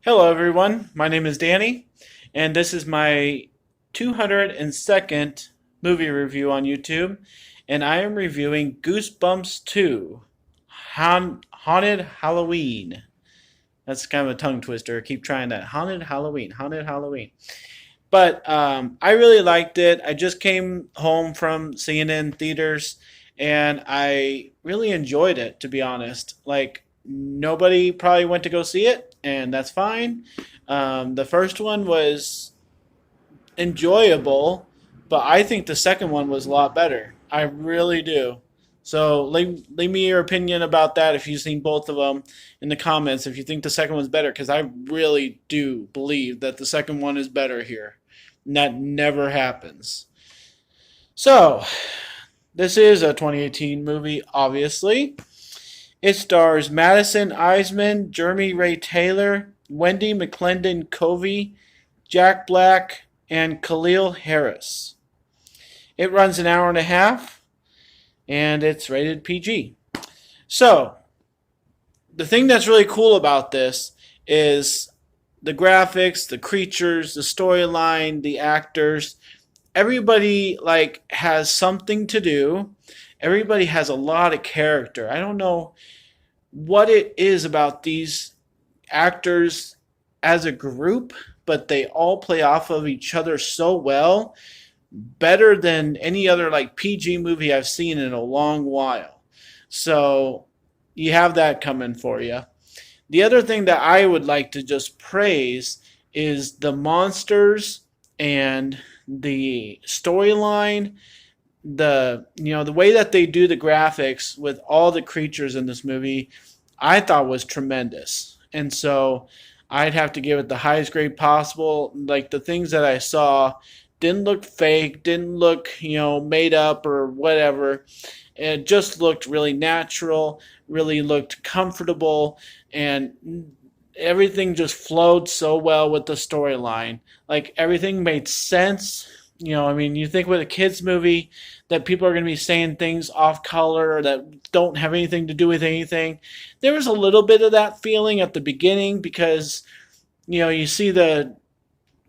Hello, everyone. My name is Danny, and this is my 202nd movie review on YouTube. And I am reviewing Goosebumps 2 Haunted Halloween. That's kind of a tongue twister. Keep trying that. Haunted Halloween. Haunted Halloween. But I really liked it. I just came home from seeing it in theaters, and I really enjoyed it, to be honest. Like, nobody probably went to go see it, and that's fine. The first one was enjoyable, but I think the second one was a lot better. I really do. So leave me your opinion about that if you've seen both of them in the comments. If you think the second one's better, because I really do believe that the second one is better here. And that never happens. So this is a 2018 movie, obviously. It stars Madison Eisman, Jeremy Ray Taylor, Wendy McClendon Covey, Jack Black, and Khalil Harris. It runs an hour and a half, and it's rated PG. So, the thing that's really cool about this is the graphics, the creatures, the storyline, the actors. Everybody has something to do. Everybody has a lot of character. I don't know what it is about these actors as a group, but they all play off of each other so well, better than any other PG movie I've seen in a long while. So you have that coming for you. The other thing that I would like to just praise is the monsters and the storyline, the way that they do the graphics with all the creatures in this movie, I thought was tremendous. And so I'd have to give it the highest grade possible. Like, the things that I saw didn't look fake, didn't look, made up or whatever. It just looked really natural, really looked comfortable, and everything just flowed so well with the storyline. Like, everything made sense. You think with a kids movie that people are going to be saying things off color or that don't have anything to do with anything. There was a little bit of that feeling at the beginning because, you see the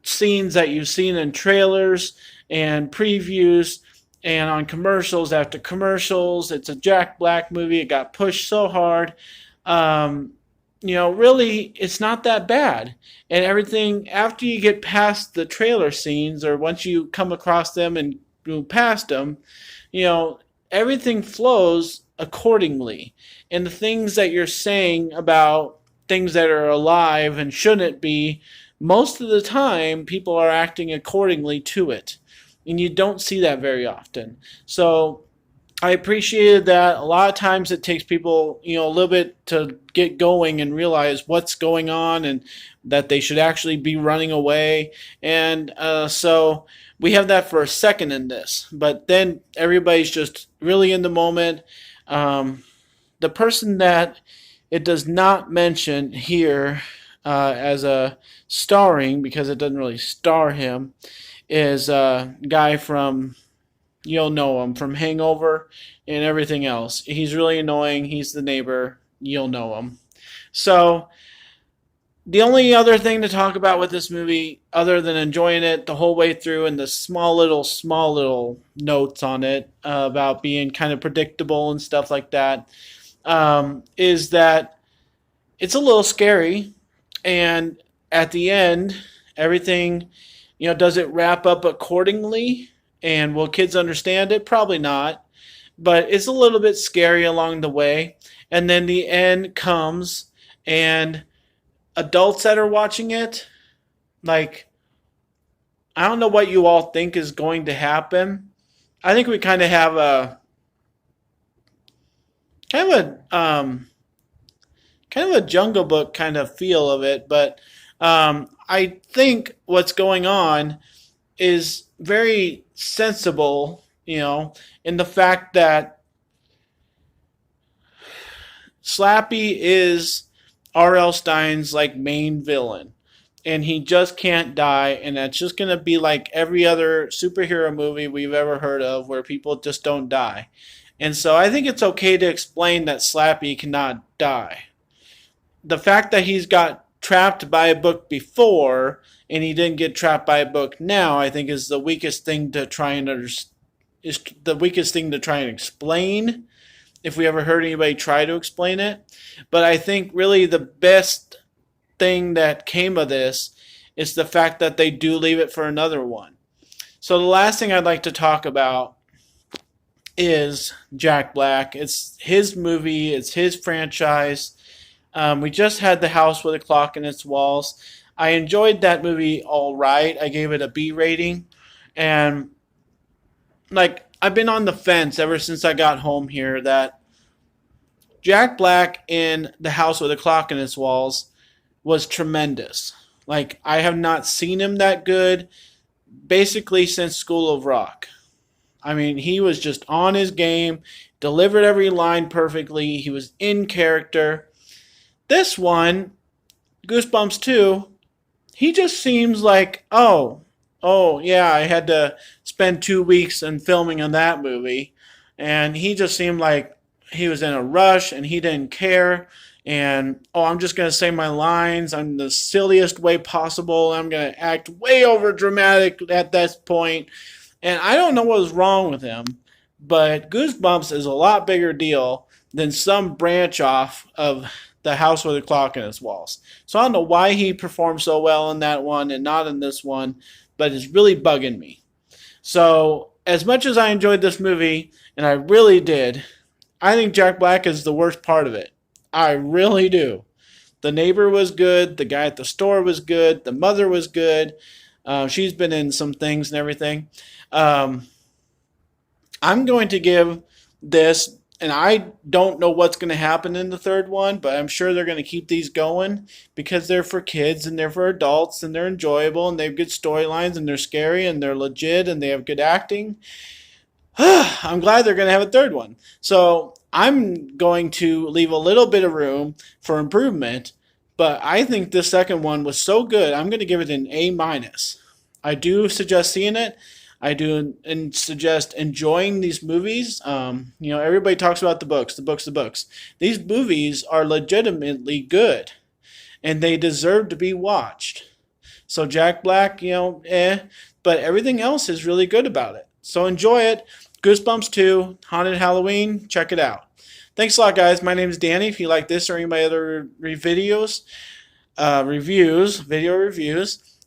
scenes that you've seen in trailers and previews and on commercials after commercials. It's a Jack Black movie. It got pushed so hard. Really, it's not that bad. And everything, after you get past the trailer scenes or once you come across them and move past them, everything flows accordingly. And the things that you're saying about things that are alive and shouldn't be, most of the time, people are acting accordingly to it. And you don't see that very often. So I appreciated that. A lot of times it takes people, a little bit to get going and realize what's going on and that they should actually be running away. And so we have that for a second in this. But then everybody's just really in the moment. The person that it does not mention here as a starring, because it doesn't really star him, is a guy from, you'll know him from Hangover and everything else. He's really annoying. He's the neighbor. You'll know him. So the only other thing to talk about with this movie, other than enjoying it the whole way through and the small little notes on it about being kind of predictable and stuff like that, is that it's a little scary. And at the end, everything, does it wrap up accordingly? And will kids understand it? Probably not. But it's a little bit scary along the way. And then the end comes, and adults that are watching it, I don't know what you all think is going to happen. I think we kind of have a Jungle Book kind of feel of it, but I think what's going on is very sensible, in the fact that Slappy is R.L. Stine's main villain, and he just can't die, and that's just going to be like every other superhero movie we've ever heard of where people just don't die. And so I think it's okay to explain that Slappy cannot die. The fact that he's got trapped by a book before and he didn't get trapped by a book now, I think is the weakest thing to try and is the weakest thing to try and explain if we ever heard anybody try to explain it. But I think really the best thing that came of this is the fact that they do leave it for another one. So the last thing I'd like to talk about is Jack Black. It's his movie, it's his franchise. We just had The House with a Clock in Its Walls. I enjoyed that movie all right. I gave it a B rating. And like I've been on the fence ever since I got home here that Jack Black in The House with a Clock in Its Walls was tremendous. Like I have not seen him that good basically since School of Rock. I mean, he was just on his game, delivered every line perfectly. He was in character. This one, Goosebumps 2, he just seems like, oh yeah, I had to spend 2 weeks in filming on that movie. And he just seemed like he was in a rush and he didn't care. And, I'm just going to say my lines. I'm the silliest way possible. I'm going to act way over dramatic at this point. And I don't know what was wrong with him, but Goosebumps is a lot bigger deal than some branch off of The House with a Clock in Its Walls. So I don't know why he performed so well in that one and not in this one, but it's really bugging me. So as much as I enjoyed this movie, and I really did, I think Jack Black is the worst part of it. I really do. The neighbor was good. The guy at the store was good. The mother was good. She's been in some things and everything. I'm going to give this, and I don't know what's going to happen in the third one, but I'm sure they're going to keep these going because they're for kids and they're for adults and they're enjoyable and they have good storylines and they're scary and they're legit and they have good acting. I'm glad they're going to have a third one. So I'm going to leave a little bit of room for improvement, but I think this second one was so good, I'm going to give it an A minus. I do suggest seeing it. I do and suggest enjoying these movies. Everybody talks about the books, the books, the books. These movies are legitimately good, and they deserve to be watched. So Jack Black, but everything else is really good about it. So enjoy it. Goosebumps 2, Haunted Halloween, check it out. Thanks a lot, guys. My name is Danny. If you like this or any of my other video reviews,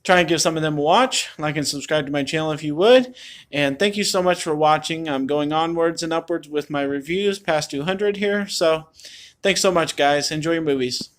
try and give some of them a watch. Like and subscribe to my channel if you would. And thank you so much for watching. I'm going onwards and upwards with my reviews, past 200 here. So thanks so much, guys. Enjoy your movies.